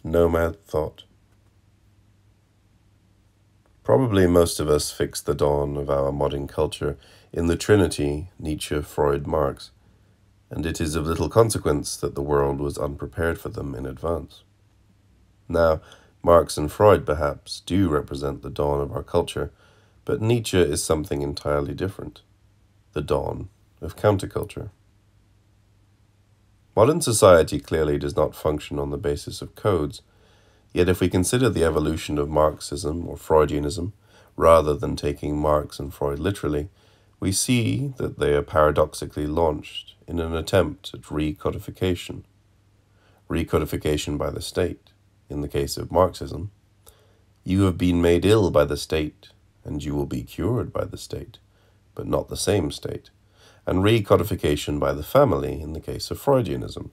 Nomad thought. Probably most of us fix the dawn of our modern culture in the Trinity, Nietzsche, Freud, Marx, and it is of little consequence that the world was unprepared for them in advance. Now, Marx and Freud perhaps do represent the dawn of our culture, but Nietzsche is something entirely different, the dawn of counterculture. Modern society clearly does not function on the basis of codes, yet if we consider the evolution of Marxism or Freudianism, rather than taking Marx and Freud literally, we see that they are paradoxically launched in an attempt at recodification. Recodification by the state, in the case of Marxism. You have been made ill by the state, and you will be cured by the state, but not the same state. And recodification by the family, in the case of Freudianism.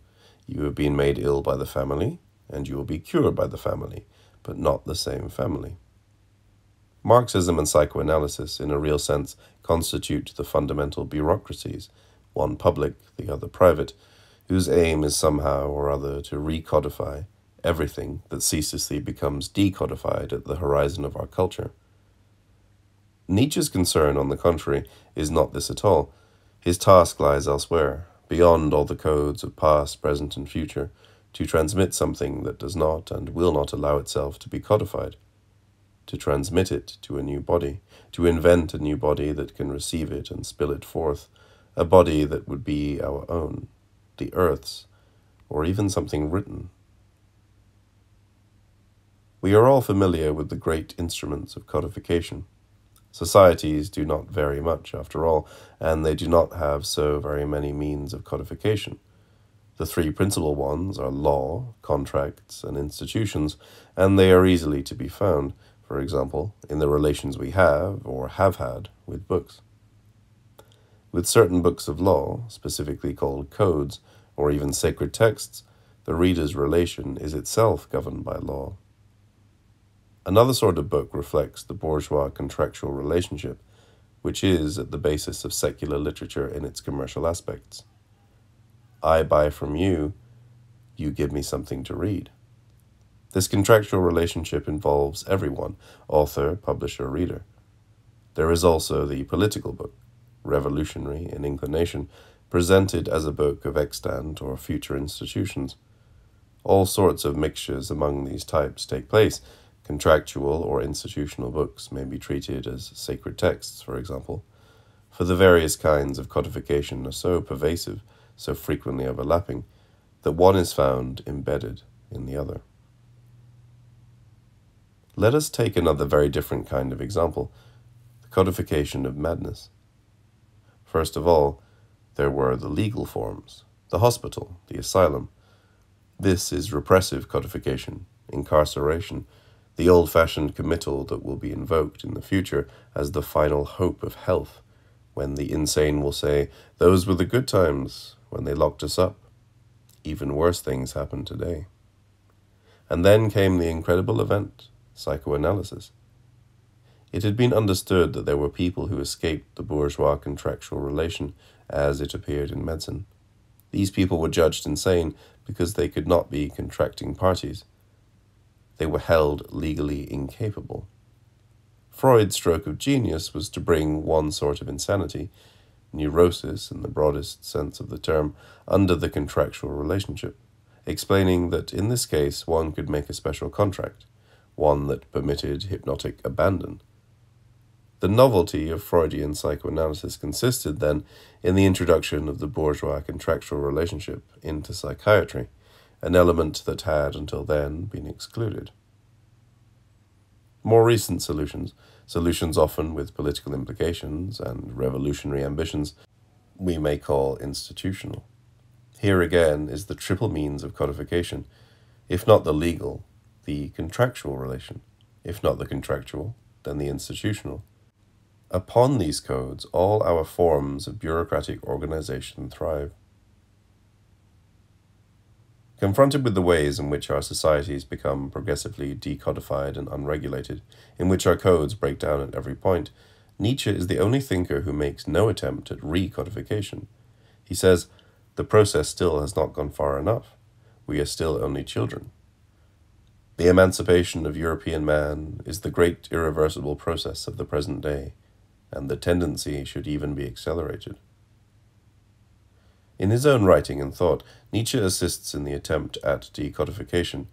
You have been made ill by the family, and you will be cured by the family, but not the same family. Marxism and psychoanalysis, in a real sense, constitute the fundamental bureaucracies, one public, the other private, whose aim is somehow or other to recodify everything that ceaselessly becomes decodified at the horizon of our culture. Nietzsche's concern, on the contrary, is not this at all. His task lies elsewhere, beyond all the codes of past, present, and future, to transmit something that does not and will not allow itself to be codified, to transmit it to a new body, to invent a new body that can receive it and spill it forth, a body that would be our own, the earth's, or even something written. We are all familiar with the great instruments of codification. Societies do not vary much, after all, and they do not have so very many means of codification. The three principal ones are law, contracts, and institutions, and they are easily to be found, for example, in the relations we have or have had with books. With certain books of law, specifically called codes, or even sacred texts, the reader's relation is itself governed by law. Another sort of book reflects the bourgeois contractual relationship, which is at the basis of secular literature in its commercial aspects. I buy from you, you give me something to read. This contractual relationship involves everyone, author, publisher, reader. There is also the political book, revolutionary in inclination, presented as a book of extant or future institutions. All sorts of mixtures among these types take place. Contractual or institutional books may be treated as sacred texts, for example, for the various kinds of codification are so pervasive, so frequently overlapping, that one is found embedded in the other. Let us take another very different kind of example, the codification of madness. First of all, there were the legal forms, the hospital, the asylum. This is repressive codification, incarceration, the old-fashioned committal that will be invoked in the future as the final hope of health, when the insane will say, "Those were the good times, when they locked us up. Even worse things happen today." And then came the incredible event, psychoanalysis. It had been understood that there were people who escaped the bourgeois contractual relation as it appeared in medicine. These people were judged insane because they could not be contracting parties. They were held legally incapable. Freud's stroke of genius was to bring one sort of insanity, neurosis in the broadest sense of the term, under the contractual relationship, explaining that in this case one could make a special contract, one that permitted hypnotic abandon. The novelty of Freudian psychoanalysis consisted then in the introduction of the bourgeois contractual relationship into psychiatry, an element that had until then been excluded. More recent solutions often with political implications and revolutionary ambitions, we may call institutional. Here again is the triple means of codification, if not the legal, the contractual relation, if not the contractual, then the institutional. Upon these codes, all our forms of bureaucratic organization thrive. Confronted with the ways in which our societies become progressively decodified and unregulated, in which our codes break down at every point, Nietzsche is the only thinker who makes no attempt at recodification. He says, the process still has not gone far enough. We are still only children. The emancipation of European man is the great irreversible process of the present day, and the tendency should even be accelerated. In his own writing and thought, Nietzsche assists in the attempt at decodification,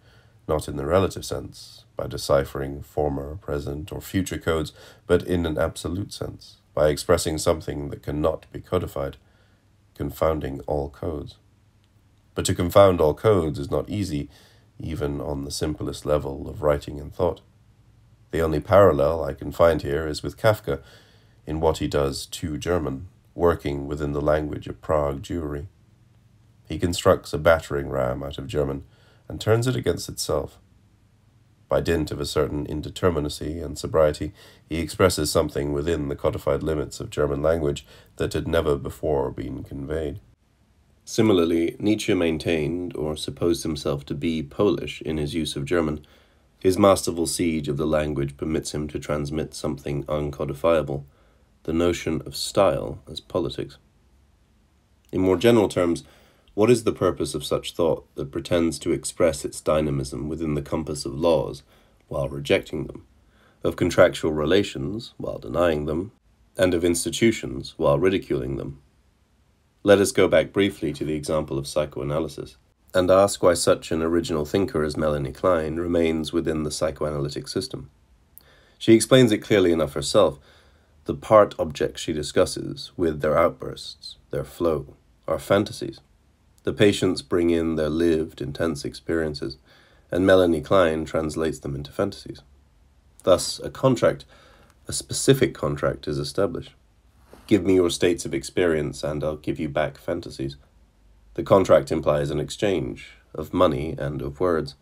not in the relative sense, by deciphering former, present, or future codes, but in an absolute sense, by expressing something that cannot be codified, confounding all codes. But to confound all codes is not easy, even on the simplest level of writing and thought. The only parallel I can find here is with Kafka, in what he does to German, working within the language of Prague Jewry. He constructs a battering ram out of German and turns it against itself. By dint of a certain indeterminacy and sobriety, he expresses something within the codified limits of German language that had never before been conveyed. Similarly, Nietzsche maintained, or supposed himself to be, Polish in his use of German. His masterful siege of the language permits him to transmit something uncodifiable, the notion of style as politics. In more general terms, what is the purpose of such thought that pretends to express its dynamism within the compass of laws while rejecting them, of contractual relations while denying them, and of institutions while ridiculing them? Let us go back briefly to the example of psychoanalysis, and ask why such an original thinker as Melanie Klein remains within the psychoanalytic system. She explains it clearly enough herself. The part objects she discusses, with their outbursts, their flow, are fantasies. The patients bring in their lived, intense experiences, and Melanie Klein translates them into fantasies. Thus, a specific contract is established. Give me your states of experience, and I'll give you back fantasies. The contract implies an exchange of money and of words.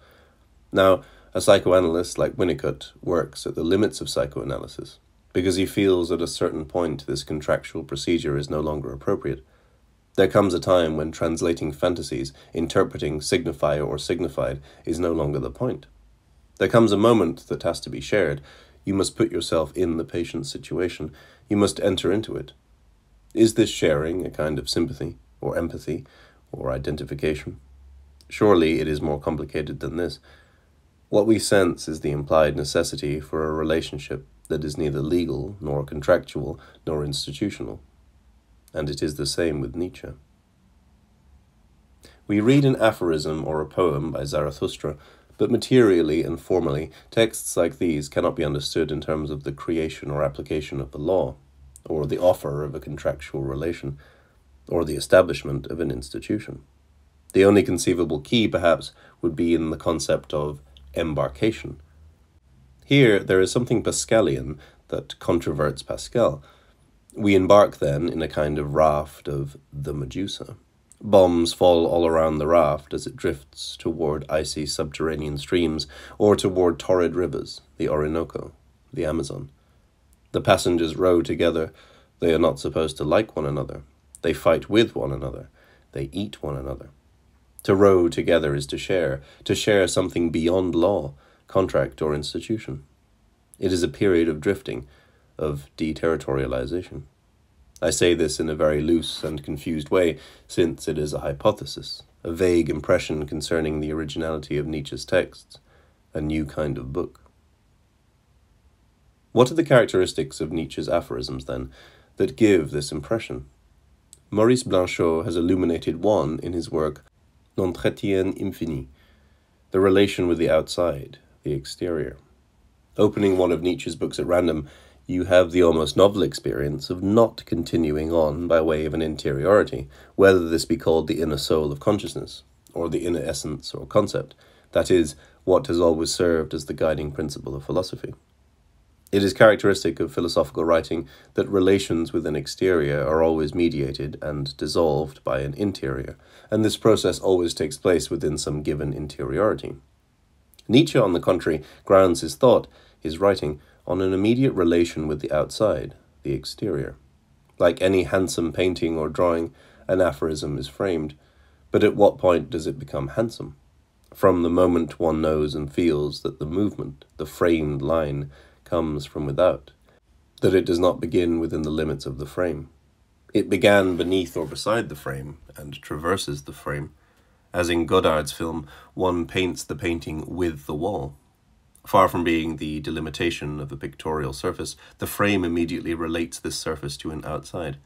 Now, a psychoanalyst like Winnicott works at the limits of psychoanalysis, because he feels at a certain point this contractual procedure is no longer appropriate. There comes a time when translating fantasies, interpreting signifier or signified, is no longer the point. There comes a moment that has to be shared. You must put yourself in the patient's situation. You must enter into it. Is this sharing a kind of sympathy, or empathy, or identification? Surely it is more complicated than this. What we sense is the implied necessity for a relationship that is neither legal, nor contractual, nor institutional. And it is the same with Nietzsche. We read an aphorism or a poem by Zarathustra, but materially and formally, texts like these cannot be understood in terms of the creation or application of the law, or the offer of a contractual relation, or the establishment of an institution. The only conceivable key, perhaps, would be in the concept of embarkation. Here there is something Pascalian that controverts Pascal. We embark then in a kind of raft of the Medusa. Bombs fall all around the raft as it drifts toward icy subterranean streams or toward torrid rivers, the Orinoco, the Amazon. The passengers row together. They are not supposed to like one another. They fight with one another. They eat one another. To row together is to share something beyond law, contract, or institution. It is a period of drifting, of deterritorialization. I say this in a very loose and confused way, since it is a hypothesis, a vague impression concerning the originality of Nietzsche's texts, a new kind of book. What are the characteristics of Nietzsche's aphorisms, then, that give this impression? Maurice Blanchot has illuminated one in his work L'Entretien Infini, the relation with the outside, the exterior. Opening one of Nietzsche's books at random, you have the almost novel experience of not continuing on by way of an interiority, whether this be called the inner soul of consciousness, or the inner essence or concept, that is, what has always served as the guiding principle of philosophy. It is characteristic of philosophical writing that relations with an exterior are always mediated and dissolved by an interior, and this process always takes place within some given interiority. Nietzsche, on the contrary, grounds his thought, his writing, on an immediate relation with the outside, the exterior. Like any handsome painting or drawing, an aphorism is framed, but at what point does it become handsome? From the moment one knows and feels that the movement, the framed line, comes from without, that it does not begin within the limits of the frame. It began beneath or beside the frame, and traverses the frame. As in Godard's film, one paints the painting with the wall. Far from being the delimitation of a pictorial surface, the frame immediately relates this surface to an outside.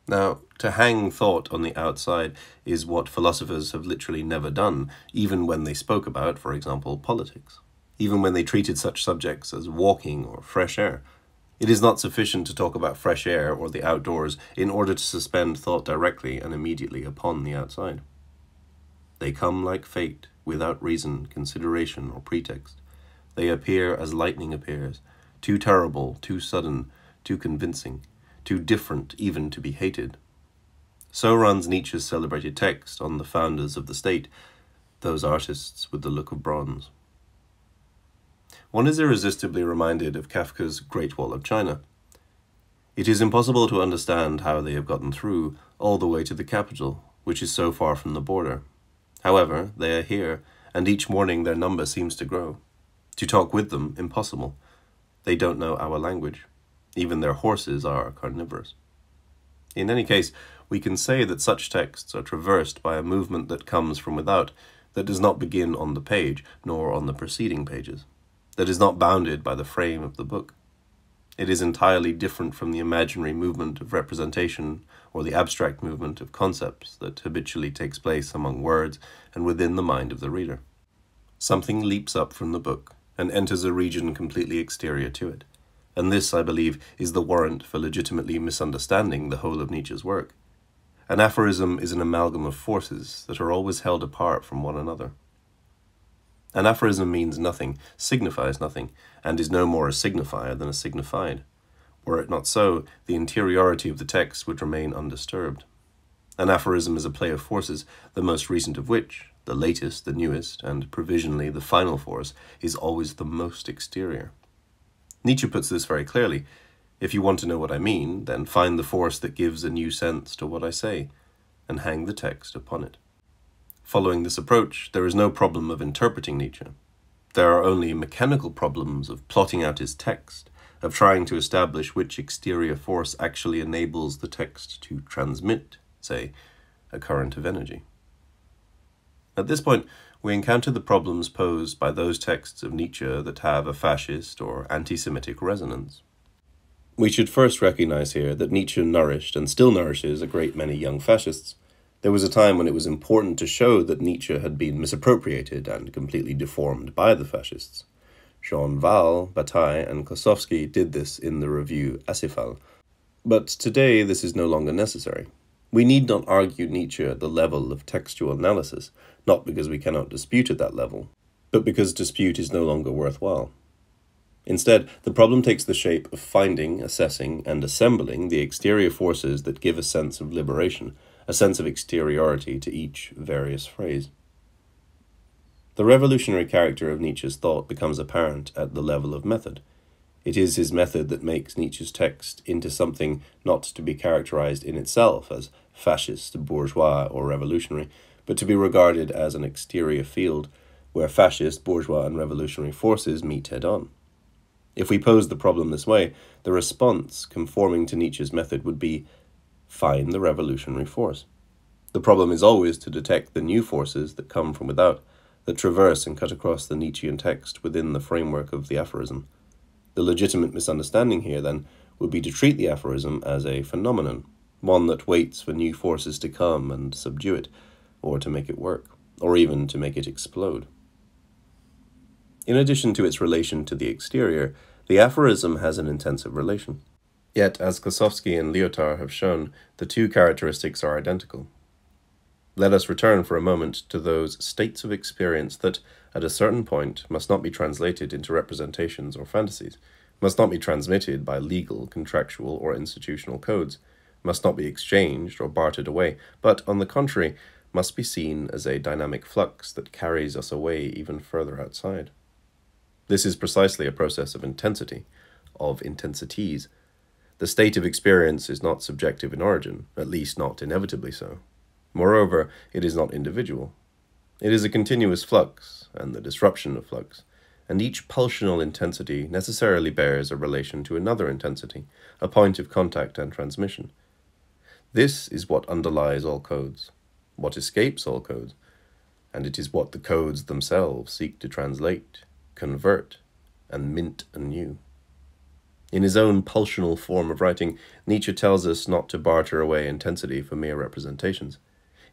Now, to hang thought on the outside is what philosophers have literally never done, even when they spoke about, for example, politics, even when they treated such subjects as walking or fresh air. It is not sufficient to talk about fresh air or the outdoors in order to suspend thought directly and immediately upon the outside. They come like fate, without reason, consideration, or pretext. They appear as lightning appears, too terrible, too sudden, too convincing, too different even to be hated. So runs Nietzsche's celebrated text on the founders of the state, those artists with the look of bronze. One is irresistibly reminded of Kafka's Great Wall of China. It is impossible to understand how they have gotten through all the way to the capital, which is so far from the border. However, they are here, and each morning their number seems to grow. To talk with them, impossible. They don't know our language. Even their horses are carnivorous. In any case, we can say that such texts are traversed by a movement that comes from without, that does not begin on the page, nor on the preceding pages, that is not bounded by the frame of the book. It is entirely different from the imaginary movement of representation or the abstract movement of concepts that habitually takes place among words and within the mind of the reader. Something leaps up from the book and enters a region completely exterior to it. And this, I believe, is the warrant for legitimately misunderstanding the whole of Nietzsche's work. An aphorism is an amalgam of forces that are always held apart from one another. An aphorism means nothing, signifies nothing, and is no more a signifier than a signified. Were it not so, the interiority of the text would remain undisturbed. An aphorism is a play of forces, the most recent of which, the latest, the newest, and provisionally the final force, is always the most exterior. Nietzsche puts this very clearly. If you want to know what I mean, then find the force that gives a new sense to what I say, and hang the text upon it. Following this approach, there is no problem of interpreting Nietzsche. There are only mechanical problems of plotting out his text, of trying to establish which exterior force actually enables the text to transmit, say, a current of energy. At this point, we encounter the problems posed by those texts of Nietzsche that have a fascist or anti-Semitic resonance. We should first recognize here that Nietzsche nourished and still nourishes a great many young fascists. There was a time when it was important to show that Nietzsche had been misappropriated and completely deformed by the fascists. Wahl, Bataille, and Klossowski did this in the review Asifal. But today this is no longer necessary. We need not argue Nietzsche at the level of textual analysis, not because we cannot dispute at that level, but because dispute is no longer worthwhile. Instead, the problem takes the shape of finding, assessing, and assembling the exterior forces that give a sense of liberation, a sense of exteriority to each various phrase. The revolutionary character of Nietzsche's thought becomes apparent at the level of method. It is his method that makes Nietzsche's text into something not to be characterized in itself as fascist, bourgeois, or revolutionary, but to be regarded as an exterior field where fascist, bourgeois, and revolutionary forces meet head-on. If we pose the problem this way, the response, conforming to Nietzsche's method, would be find the revolutionary force. The problem is always to detect the new forces that come from without, that traverse and cut across the Nietzschean text within the framework of the aphorism. The legitimate misunderstanding here, then, would be to treat the aphorism as a phenomenon, one that waits for new forces to come and subdue it, or to make it work, or even to make it explode. In addition to its relation to the exterior, the aphorism has an intensive relation. Yet, as Klossowski and Lyotard have shown, the two characteristics are identical. Let us return for a moment to those states of experience that, at a certain point, must not be translated into representations or fantasies, must not be transmitted by legal, contractual, or institutional codes, must not be exchanged or bartered away, but, on the contrary, must be seen as a dynamic flux that carries us away even further outside. This is precisely a process of intensity, of intensities. The state of experience is not subjective in origin, at least not inevitably so. Moreover, it is not individual. It is a continuous flux, and the disruption of flux, and each pulsional intensity necessarily bears a relation to another intensity, a point of contact and transmission. This is what underlies all codes, what escapes all codes, and it is what the codes themselves seek to translate, convert, and mint anew. In his own pulsional form of writing, Nietzsche tells us not to barter away intensity for mere representations.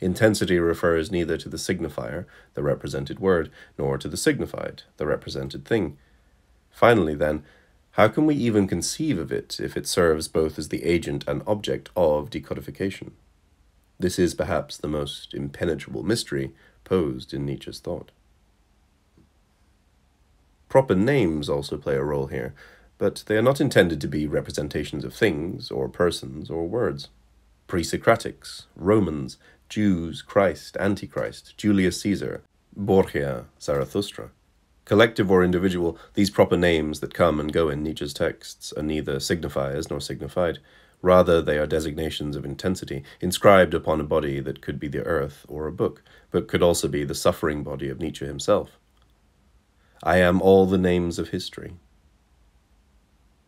Intensity refers neither to the signifier, the represented word, nor to the signified, the represented thing. Finally, then, how can we even conceive of it if it serves both as the agent and object of decodification? This is perhaps the most impenetrable mystery posed in Nietzsche's thought. Proper names also play a role here, but they are not intended to be representations of things, or persons, or words. Pre-Socratics, Romans, Jews, Christ, Antichrist, Julius Caesar, Borgia, Zarathustra. Collective or individual, these proper names that come and go in Nietzsche's texts are neither signifiers nor signified. Rather, they are designations of intensity, inscribed upon a body that could be the earth or a book, but could also be the suffering body of Nietzsche himself. I am all the names of history.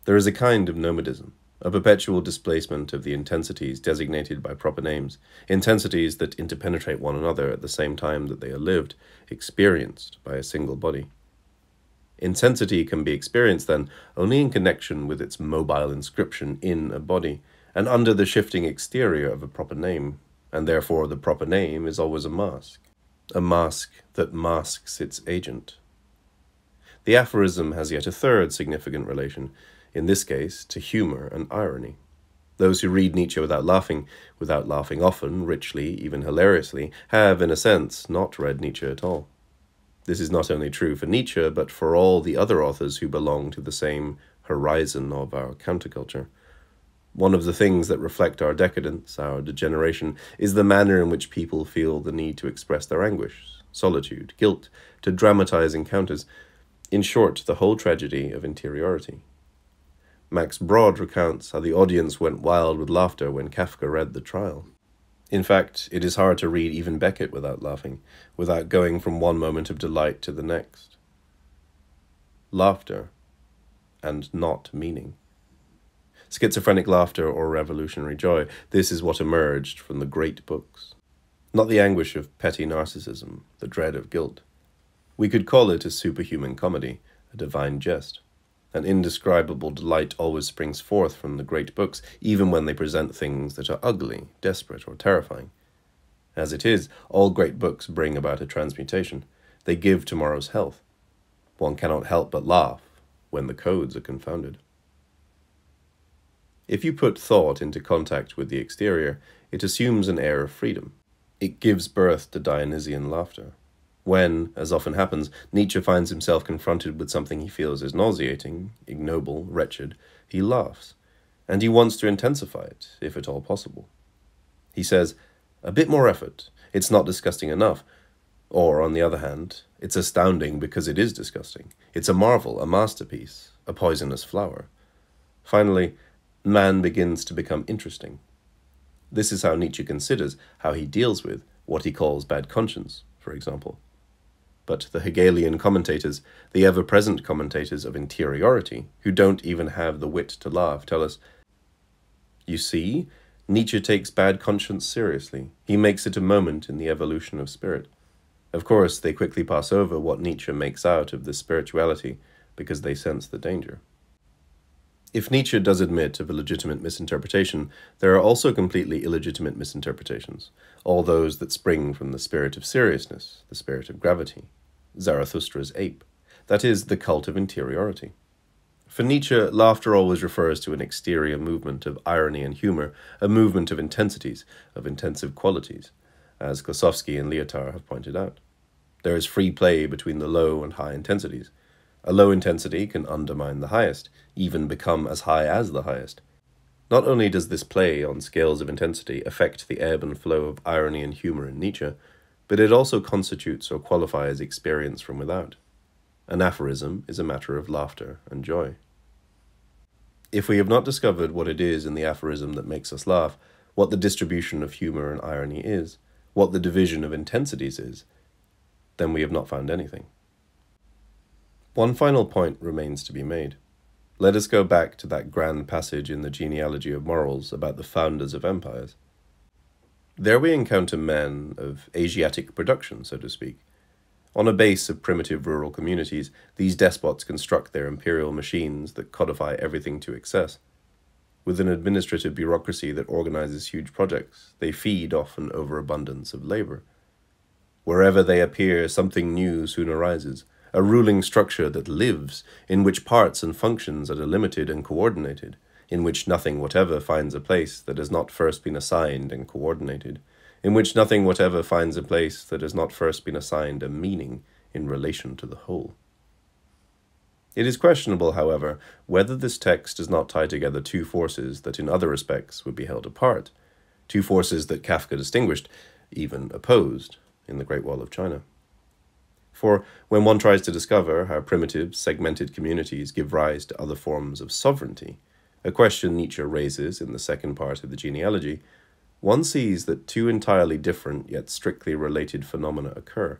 There is a kind of nomadism, a perpetual displacement of the intensities designated by proper names, intensities that interpenetrate one another at the same time that they are lived, experienced by a single body. Intensity can be experienced, then, only in connection with its mobile inscription in a body, and under the shifting exterior of a proper name, and therefore the proper name is always a mask that masks its agent. The aphorism has yet a third significant relation, in this case to humor and irony. Those who read Nietzsche without laughing often, richly, even hilariously, have, in a sense, not read Nietzsche at all. This is not only true for Nietzsche, but for all the other authors who belong to the same horizon of our counterculture. One of the things that reflect our decadence, our degeneration, is the manner in which people feel the need to express their anguish, solitude, guilt, to dramatize encounters. In short, the whole tragedy of interiority. Max Brod recounts how the audience went wild with laughter when Kafka read The Trial. In fact, it is hard to read even Beckett without laughing, without going from one moment of delight to the next. Laughter, and not meaning. Schizophrenic laughter or revolutionary joy, this is what emerged from the great books. Not the anguish of petty narcissism, the dread of guilt. We could call it a superhuman comedy, a divine jest. An indescribable delight always springs forth from the great books, even when they present things that are ugly, desperate, or terrifying. As it is, all great books bring about a transmutation. They give tomorrow's health. One cannot help but laugh when the codes are confounded. If you put thought into contact with the exterior, it assumes an air of freedom. It gives birth to Dionysian laughter. When, as often happens, Nietzsche finds himself confronted with something he feels is nauseating, ignoble, wretched, he laughs, and he wants to intensify it, if at all possible. He says, "A bit more effort, it's not disgusting enough." Or, on the other hand, "It's astounding because it is disgusting. It's a marvel, a masterpiece, a poisonous flower." Finally, man begins to become interesting. This is how Nietzsche considers, how he deals with, what he calls bad conscience, for example. But the Hegelian commentators, the ever-present commentators of interiority, who don't even have the wit to laugh, tell us, "You see, Nietzsche takes bad conscience seriously. He makes it a moment in the evolution of spirit." Of course, they quickly pass over what Nietzsche makes out of this spirituality, because they sense the danger. If Nietzsche does admit of a legitimate misinterpretation, there are also completely illegitimate misinterpretations, all those that spring from the spirit of seriousness, the spirit of gravity, Zarathustra's ape, that is, the cult of interiority. For Nietzsche, laughter always refers to an exterior movement of irony and humor, a movement of intensities, of intensive qualities, as Klossowski and Lyotard have pointed out. There is free play between the low and high intensities. A low intensity can undermine the highest, even become as high as the highest. Not only does this play on scales of intensity affect the ebb and flow of irony and humor in Nietzsche, but it also constitutes or qualifies experience from without. An aphorism is a matter of laughter and joy. If we have not discovered what it is in the aphorism that makes us laugh, what the distribution of humor and irony is, what the division of intensities is, then we have not found anything. One final point remains to be made. Let us go back to that grand passage in the genealogy of morals about the founders of empires. There we encounter men of Asiatic production, so to speak, On a base of primitive rural communities, these despots construct their imperial machines that codify everything to excess. With an administrative bureaucracy that organizes huge projects, they feed off an overabundance of labor. Wherever they appear, something new soon arises, a ruling structure that lives, in which parts and functions are delimited and coordinated, in which nothing whatever finds a place that has not first been assigned and coordinated, in which nothing whatever finds a place that has not first been assigned a meaning in relation to the whole. It is questionable, however, whether this text does not tie together two forces that in other respects would be held apart, two forces that Kafka distinguished, even opposed, in the Great Wall of China. For when one tries to discover how primitive, segmented communities give rise to other forms of sovereignty, a question Nietzsche raises in the second part of the genealogy, one sees that two entirely different yet strictly related phenomena occur.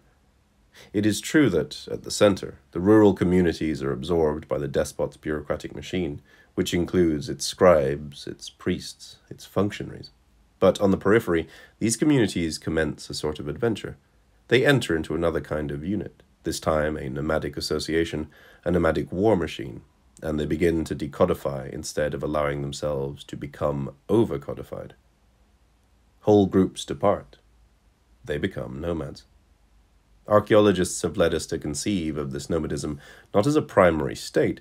It is true that, at the center, the rural communities are absorbed by the despot's bureaucratic machine, which includes its scribes, its priests, its functionaries. But on the periphery, these communities commence a sort of adventure. They enter into another kind of unit, this time a nomadic association, a nomadic war machine, and they begin to decodify instead of allowing themselves to become over-codified. Whole groups depart. They become nomads. Archaeologists have led us to conceive of this nomadism not as a primary state,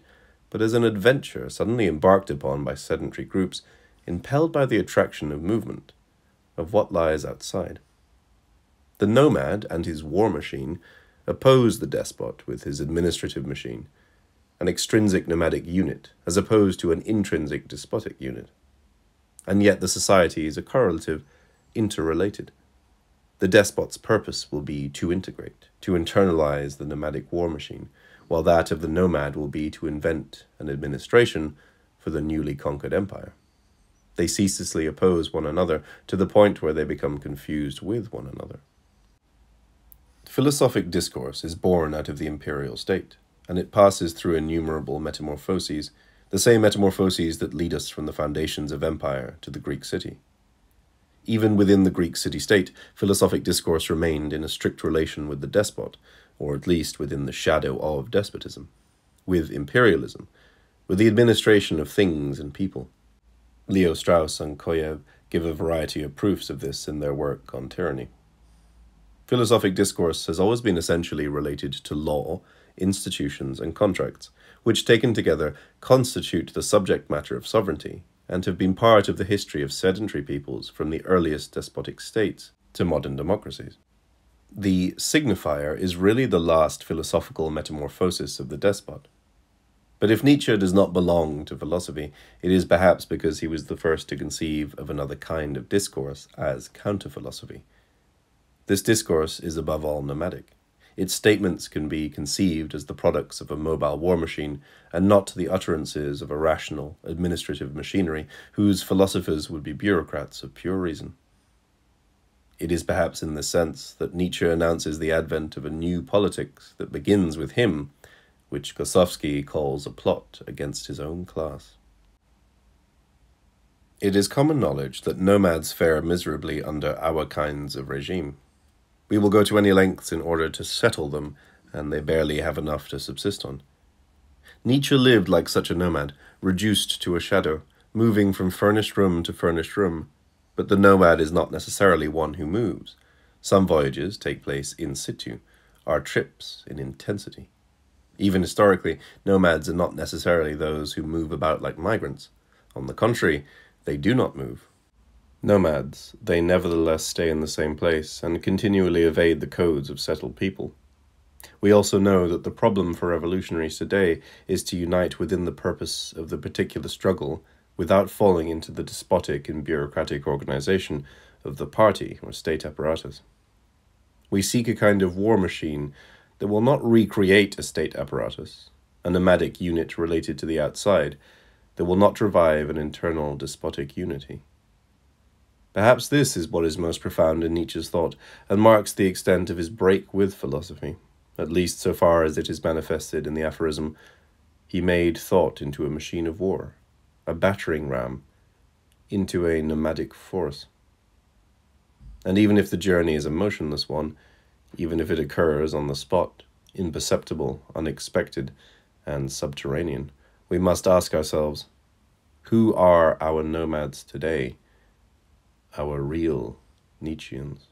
but as an adventure suddenly embarked upon by sedentary groups, impelled by the attraction of movement, of what lies outside. The nomad and his war machine oppose the despot with his administrative machine, an extrinsic nomadic unit, as opposed to an intrinsic despotic unit. And yet the societies are correlative, interrelated. The despot's purpose will be to integrate, to internalize the nomadic war machine, while that of the nomad will be to invent an administration for the newly conquered empire. They ceaselessly oppose one another to the point where they become confused with one another. Philosophic discourse is born out of the imperial state, and it passes through innumerable metamorphoses, the same metamorphoses that lead us from the foundations of empire to the Greek city. Even within the Greek city-state, philosophic discourse remained in a strict relation with the despot, or at least within the shadow of despotism, with imperialism, with the administration of things and people. Leo Strauss and Kojève give a variety of proofs of this in their work on tyranny. Philosophic discourse has always been essentially related to law, institutions, and contracts, which taken together constitute the subject matter of sovereignty, and have been part of the history of sedentary peoples from the earliest despotic states to modern democracies. The signifier is really the last philosophical metamorphosis of the despot. But if Nietzsche does not belong to philosophy, it is perhaps because he was the first to conceive of another kind of discourse as counter-philosophy. This discourse is above all nomadic. Its statements can be conceived as the products of a mobile war machine, and not the utterances of a rational, administrative machinery whose philosophers would be bureaucrats of pure reason. It is perhaps in this sense that Nietzsche announces the advent of a new politics that begins with him, which Klossowski calls a plot against his own class. It is common knowledge that nomads fare miserably under our kinds of regime. We will go to any lengths in order to settle them, and they barely have enough to subsist on. Nietzsche lived like such a nomad, reduced to a shadow, moving from furnished room to furnished room. But the nomad is not necessarily one who moves. Some voyages take place in situ, are trips in intensity. Even historically, nomads are not necessarily those who move about like migrants. On the contrary, they do not move. Nomads, they nevertheless stay in the same place and continually evade the codes of settled people. We also know that the problem for revolutionaries today is to unite within the purpose of the particular struggle without falling into the despotic and bureaucratic organization of the party or state apparatus. We seek a kind of war machine that will not recreate a state apparatus, a nomadic unit related to the outside, that will not revive an internal despotic unity. Perhaps this is what is most profound in Nietzsche's thought, and marks the extent of his break with philosophy, at least so far as it is manifested in the aphorism, "He made thought into a machine of war, a battering ram, into a nomadic force." And even if the journey is a motionless one, even if it occurs on the spot, imperceptible, unexpected, and subterranean. We must ask ourselves, who are our nomads today? Our real Nietzscheans.